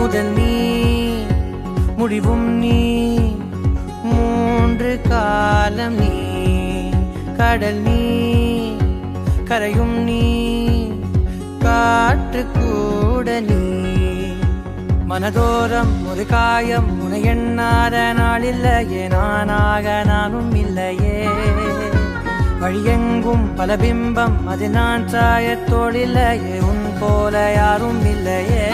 முதல் நீ முடிவும் நீ மூன்று காலம் நீ கடல் நீ கரையும் நீ காற்று கூட நீ மனதோரம் ஒரு காயம் உனை எண்ணாத நாள் இல்லையே நானாக நானும் இல்லையே வழியெங்கும் பல பிம்பம் அது நான் சாயத்தோடில்லையே உன் போல யாரும் இல்லையே